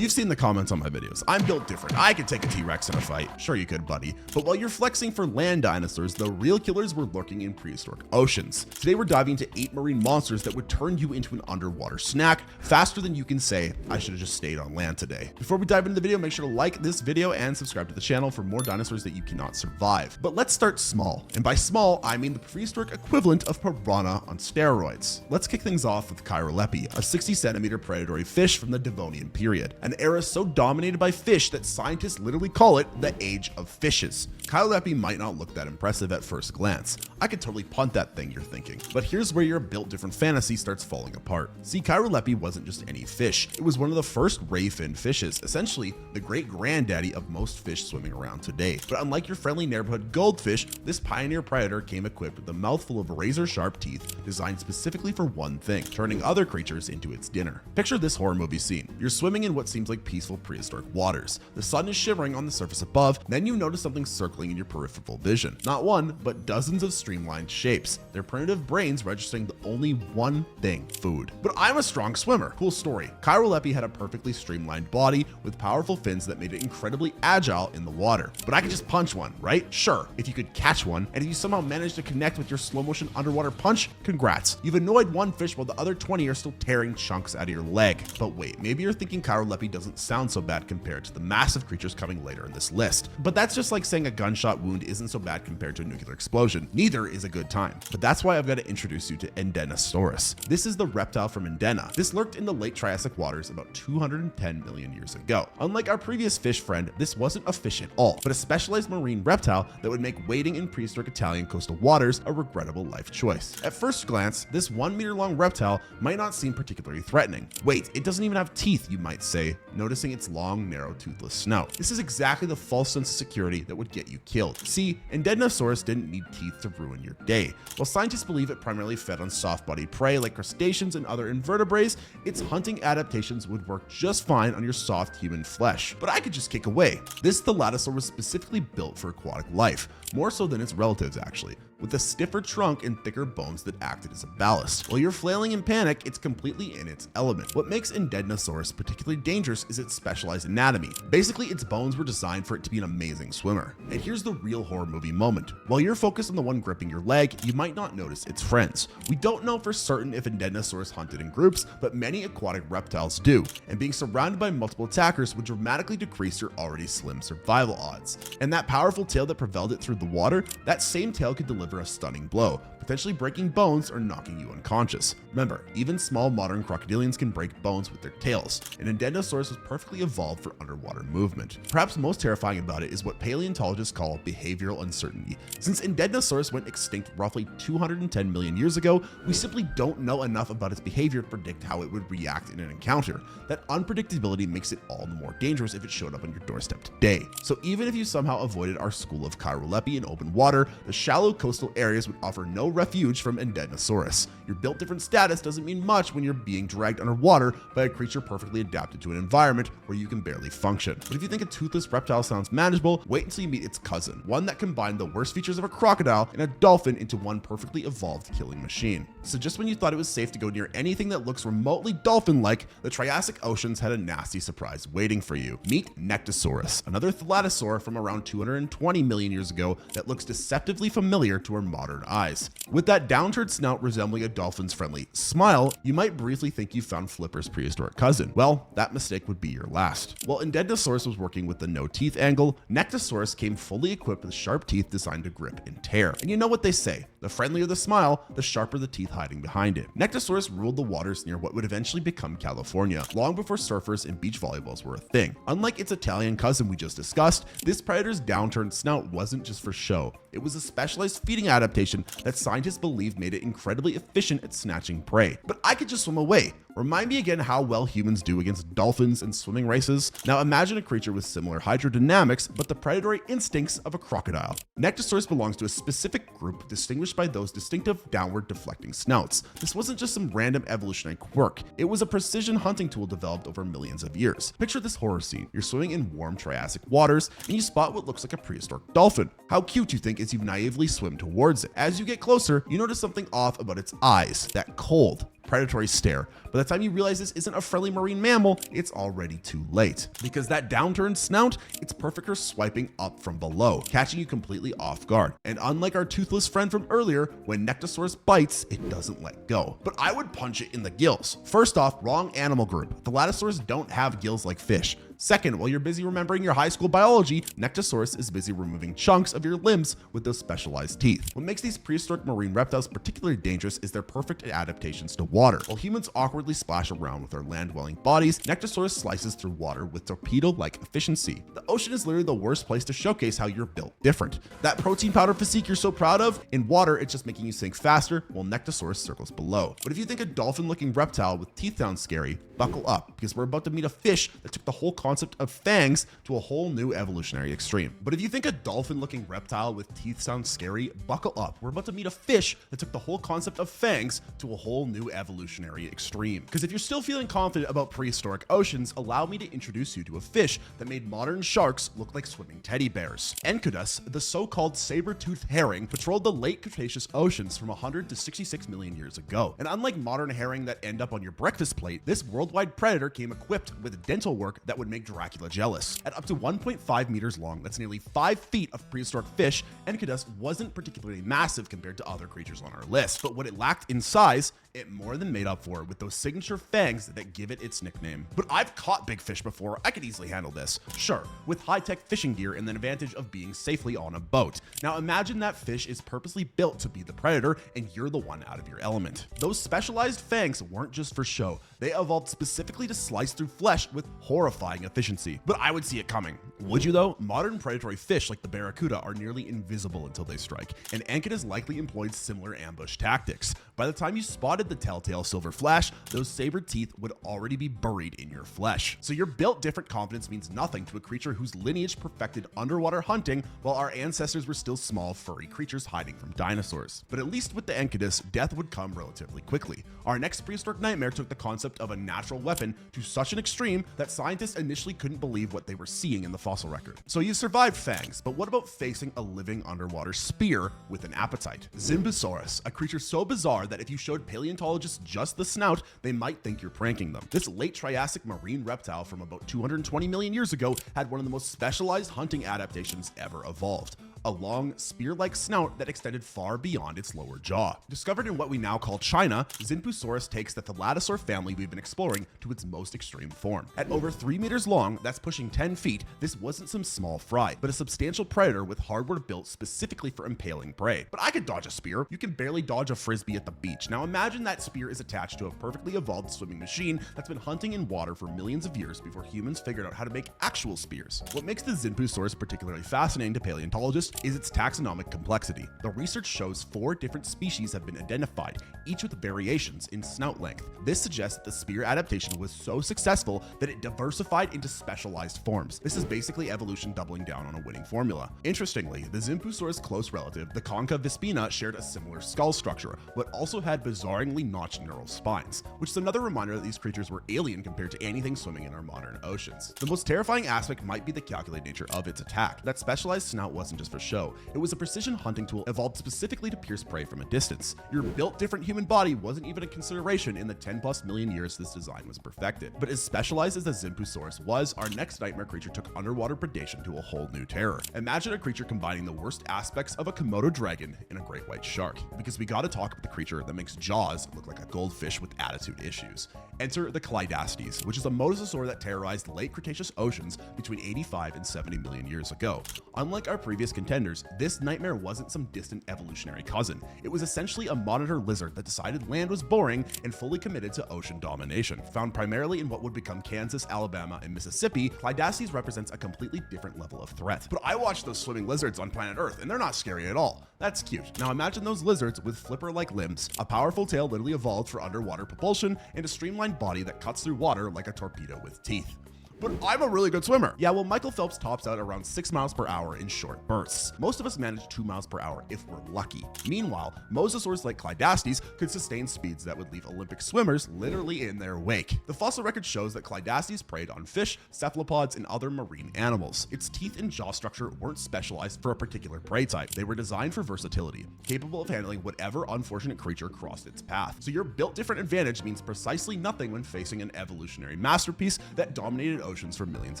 You've seen the comments on my videos. I'm built different. I could take a T-Rex in a fight. Sure you could, buddy. But while you're flexing for land dinosaurs, the real killers were lurking in prehistoric oceans. Today we're diving into 8 marine monsters that would turn you into an underwater snack faster than you can say, I should have just stayed on land today. Before we dive into the video, make sure to like this video and subscribe to the channel for more dinosaurs that you cannot survive. But let's start small. And by small, I mean the prehistoric equivalent of piranha on steroids. Let's kick things off with Chirolepi, a 60-centimeter predatory fish from the Devonian period, an era so dominated by fish that scientists literally call it the age of fishes. Chirolepi might not look that impressive at first glance. I could totally punt that thing, you're thinking. But here's where your built different fantasy starts falling apart. See, Chirolepi wasn't just any fish. It was one of the first ray-finned fishes, essentially the great granddaddy of most fish swimming around today. But unlike your friendly neighborhood goldfish, this pioneer predator came equipped with a mouthful of razor-sharp teeth designed specifically for one thing, turning other creatures into its dinner. Picture this horror movie scene. You're swimming in what seems like peaceful prehistoric waters. The sun is shivering on the surface above, then you notice something circling in your peripheral vision. Not one, but dozens of streamlined shapes, their primitive brains registering the only one thing: food. But I'm a strong swimmer. Cool story. Chirolepi had a perfectly streamlined body with powerful fins that made it incredibly agile in the water. But I could just punch one, right? Sure, if you could catch one, and if you somehow managed to connect with your slow motion underwater punch, congrats. You've annoyed one fish while the other 20 are still tearing chunks out of your leg. But wait, maybe you're thinking Chirolepi doesn't sound so bad compared to the massive creatures coming later in this list. But that's just like saying a gunshot wound isn't so bad compared to a nuclear explosion. Neither is a good time. But that's why I've got to introduce you to Dinosaurs. This is the reptile from Indena. This lurked in the late Triassic waters about 210 million years ago. Unlike our previous fish friend, this wasn't a fish at all, but a specialized marine reptile that would make wading in prehistoric Italian coastal waters a regrettable life choice. At first glance, this 1 meter long reptile might not seem particularly threatening. Wait, it doesn't even have teeth, you might say, noticing its long, narrow, toothless snout. This is exactly the false sense of security that would get you killed. See, Dinosaurs didn't need teeth to ruin your day. While scientists believe it primarily fed on soft-bodied prey like crustaceans and other invertebrates, its hunting adaptations would work just fine on your soft human flesh. But I could just kick away. This thalassophobia was specifically built for aquatic life, more so than its relatives actually, with a stiffer trunk and thicker bones that acted as a ballast. While you're flailing in panic, it's completely in its element. What makes Dinosaurs particularly dangerous is its specialized anatomy. Basically, its bones were designed for it to be an amazing swimmer. And here's the real horror movie moment. While you're focused on the one gripping your leg, you might not notice its friends. We don't know for certain if Dinosaurs hunted in groups, but many aquatic reptiles do, and being surrounded by multiple attackers would dramatically decrease your already slim survival odds. And that powerful tail that propelled it through the water, that same tail could deliver a stunning blow, potentially breaking bones or knocking you unconscious. Remember, even small modern crocodilians can break bones with their tails, and Dinosaurs was perfectly evolved for underwater movement. Perhaps most terrifying about it is what paleontologists call behavioral uncertainty. Since Dinosaurs went extinct roughly 210 million years ago, we simply don't know enough about its behavior to predict how it would react in an encounter. That unpredictability makes it all the more dangerous if it showed up on your doorstep today. So even if you somehow avoided our school of Chirolepi in open water, the shallow coastal areas would offer no refuge from Dinosaurs. Your built different status doesn't mean much when you're being dragged underwater by a creature perfectly adapted to an environment where you can barely function. But if you think a toothless reptile sounds manageable, wait until you meet its cousin, one that combined the worst features of a crocodile and a dolphin into one perfectly evolved killing machine. So just when you thought it was safe to go near anything that looks remotely dolphin-like, the Triassic oceans had a nasty surprise waiting for you. Meet Nectosaurus, another thalassophobia from around 220 million years ago that looks deceptively familiar to our modern eyes. With that downturned snout resembling a dolphin's friendly smile, you might briefly think you found Flipper's prehistoric cousin. Well, that mistake would be your last. While Dinosaurs was working with the no teeth angle, Nectosaurus came fully equipped with sharp teeth designed to grip and tear. And you know what they say, the friendlier the smile, the sharper the teeth hiding behind it. Nectosaurus ruled the waters near what would eventually become California, long before surfers and beach volleyballs were a thing. Unlike its Italian cousin we just discussed, this predator's downturned snout wasn't just for show. It was a specialized feeding adaptation that scientists believe made it incredibly efficient at snatching prey. But I could just swim away. Remind me again how well humans do against dolphins in swimming races. Now imagine a creature with similar hydrodynamics, but the predatory instincts of a crocodile. Nectosaurus belongs to a specific group distinguished by those distinctive downward deflecting snouts. This wasn't just some random evolutionary quirk. It was a precision hunting tool developed over millions of years. Picture this horror scene. You're swimming in warm Triassic waters and you spot what looks like a prehistoric dolphin. How cute you think as you naively swim towards it. As you get closer, you notice something off about its eyes. That cold, predatory stare. By the time you realize this isn't a friendly marine mammal, it's already too late. Because that downturned snout, it's perfect for swiping up from below, catching you completely off guard. And unlike our toothless friend from earlier, when Nectosaurus bites, it doesn't let go. But I would punch it in the gills. First off, wrong animal group. Thalassophobia don't have gills like fish. Second, while you're busy remembering your high school biology, Nectosaurus is busy removing chunks of your limbs with those specialized teeth. What makes these prehistoric marine reptiles particularly dangerous is their perfect adaptations to water. While humans awkwardly splash around with their land-dwelling bodies, Nectosaurus slices through water with torpedo-like efficiency. The ocean is literally the worst place to showcase how you're built different. That protein powder physique you're so proud of, in water it's just making you sink faster, while Nectosaurus circles below. But if you think a dolphin-looking reptile with teeth sounds scary, buckle up, because we're about to meet a fish that took the whole concept of fangs to a whole new evolutionary extreme. But if you think a dolphin-looking reptile with teeth sounds scary, buckle up. We're about to meet a fish that took the whole concept of fangs to a whole new evolutionary extreme. Because if you're still feeling confident about prehistoric oceans, allow me to introduce you to a fish that made modern sharks look like swimming teddy bears. Enceladus, the so-called saber-toothed herring, patrolled the late Cretaceous oceans from 100 to 66 million years ago. And unlike modern herring that end up on your breakfast plate, this worldwide predator came equipped with dental work that would make Dracula jealous. At up to 1.5 meters long, that's nearly 5 feet of prehistoric fish, Enceladus wasn't particularly massive compared to other creatures on our list, but what it lacked in size, it more than made up for with those signature fangs that give it its nickname. But I've caught big fish before, I could easily handle this. Sure, with high-tech fishing gear and the advantage of being safely on a boat. Now imagine that fish is purposely built to be the predator and you're the one out of your element. Those specialized fangs weren't just for show, they evolved specifically to slice through flesh with horrifying efficiency. But I would see it coming. Would you though? Modern predatory fish like the barracuda are nearly invisible until they strike, and Enceladus likely employed similar ambush tactics. By the time you spotted the telltale silver flash, those saber teeth would already be buried in your flesh. So your built different confidence means nothing to a creature whose lineage perfected underwater hunting while our ancestors were still small furry creatures hiding from dinosaurs. But at least with the Enceladus, death would come relatively quickly. Our next prehistoric nightmare took the concept of a natural weapon to such an extreme that scientists initially couldn't believe what they were seeing in the fossil record. So you survived fangs, but what about facing a living underwater spear with an appetite? Zimbusaurus, a creature so bizarre that if you showed paleontologists just the snout, they might think you're pranking them. This late Triassic marine reptile from about 220 million years ago had one of the most specialized hunting adaptations ever evolved. A long, spear-like snout that extended far beyond its lower jaw. Discovered in what we now call China, Zimpusaurus takes the Thalassophobia family we've been exploring to its most extreme form. At over 3 meters long, that's pushing 10 feet, this wasn't some small fry, but a substantial predator with hardware built specifically for impaling prey. But I could dodge a spear. You can barely dodge a frisbee at the beach. Now imagine that spear is attached to a perfectly evolved swimming machine that's been hunting in water for millions of years before humans figured out how to make actual spears. What makes the Zimpusaurus particularly fascinating to paleontologists is its taxonomic complexity. The research shows 4 different species have been identified, each with variations in snout length. This suggests that the spear adaptation was so successful that it diversified into specialized forms. This is basically evolution doubling down on a winning formula. Interestingly, the Zimpusaurus' close relative, the Concha vispina, shared a similar skull structure, but also had bizarrely notched neural spines, which is another reminder that these creatures were alien compared to anything swimming in our modern oceans. The most terrifying aspect might be the calculated nature of its attack. That specialized snout wasn't just for show. It was a precision hunting tool evolved specifically to pierce prey from a distance. Your built different human body wasn't even a consideration in the 10+ million years this design was perfected. But as specialized as the Zimpusaurus was, our next nightmare creature took underwater predation to a whole new terror. Imagine a creature combining the worst aspects of a Komodo dragon and a great white shark. Because we gotta talk about the creature that makes Jaws look like a goldfish with attitude issues. Enter the Cleidastees, which is a mosasaur that terrorized late Cretaceous oceans between 85 and 70 million years ago. Unlike our previous contenders, this nightmare wasn't some distant evolutionary cousin. It was essentially a monitor lizard that decided land was boring and fully committed to ocean domination. Found primarily in what would become Kansas, Alabama, and Mississippi, Cleidastees represents a completely different level of threat. But I watched those swimming lizards on planet Earth, and they're not scary at all. That's cute. Now imagine those lizards with flipper-like limbs, a powerful tail literally evolved for underwater propulsion, and a streamlined body that cuts through water like a torpedo with teeth. but I'm a really good swimmer. Yeah, well, Michael Phelps tops out around 6 miles per hour in short bursts. Most of us manage 2 miles per hour if we're lucky. Meanwhile, mosasaurs like Clydastes could sustain speeds that would leave Olympic swimmers literally in their wake. The fossil record shows that Clydastes preyed on fish, cephalopods, and other marine animals. Its teeth and jaw structure weren't specialized for a particular prey type. They were designed for versatility, capable of handling whatever unfortunate creature crossed its path. So your built different advantage means precisely nothing when facing an evolutionary masterpiece that dominated oceans for millions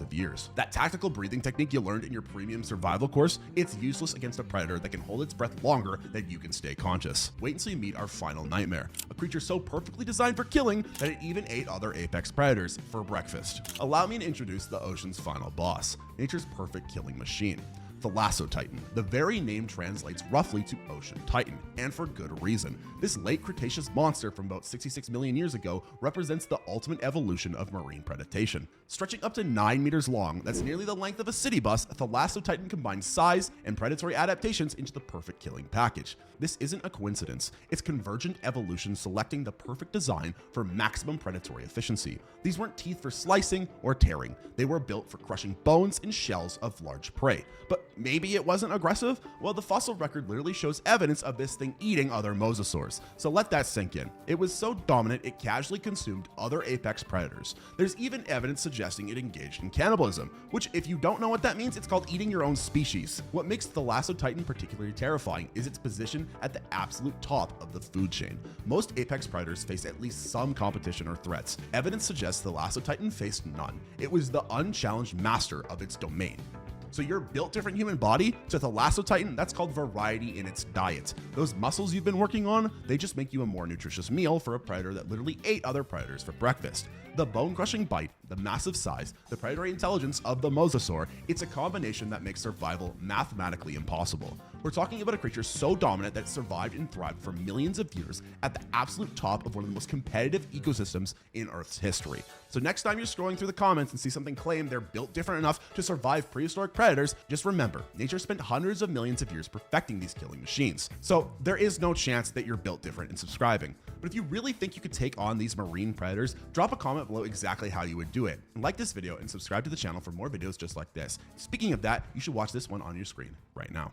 of years. That tactical breathing technique you learned in your premium survival course, it's useless against a predator that can hold its breath longer than you can stay conscious. Wait until you meet our final nightmare, a creature so perfectly designed for killing that it even ate other apex predators for breakfast. Allow me to introduce the ocean's final boss, nature's perfect killing machine. Thalassotitan. The very name translates roughly to ocean titan, and for good reason. This late Cretaceous monster from about 66 million years ago represents the ultimate evolution of marine predation. Stretching up to 9 meters long, that's nearly the length of a city bus, Thalassotitan combines size and predatory adaptations into the perfect killing package. This isn't a coincidence. It's convergent evolution selecting the perfect design for maximum predatory efficiency. These weren't teeth for slicing or tearing. They were built for crushing bones and shells of large prey. But maybe it wasn't aggressive? Well, the fossil record literally shows evidence of this thing eating other mosasaurs. So let that sink in. It was so dominant it casually consumed other apex predators. There's even evidence suggesting it engaged in cannibalism, which if you don't know what that means, it's called eating your own species. What makes Thalassotitan particularly terrifying is its position at the absolute top of the food chain. Most apex predators face at least some competition or threats. Evidence suggests Thalassotitan faced none. It was the unchallenged master of its domain. So your built different human body to Thalassotitan, that's called variety in its diet. Those muscles you've been working on, they just make you a more nutritious meal for a predator that literally ate other predators for breakfast. The bone-crushing bite, the massive size, the predatory intelligence of the mosasaur, it's a combination that makes survival mathematically impossible. We're talking about a creature so dominant that it survived and thrived for millions of years at the absolute top of one of the most competitive ecosystems in Earth's history. So next time you're scrolling through the comments and see something claim they're built different enough to survive prehistoric predators, just remember, nature spent hundreds of millions of years perfecting these killing machines. So there is no chance that you're built different in subscribing. But if you really think you could take on these marine predators, drop a comment below exactly how you would do it. And like this video and subscribe to the channel for more videos just like this. Speaking of that, you should watch this one on your screen right now.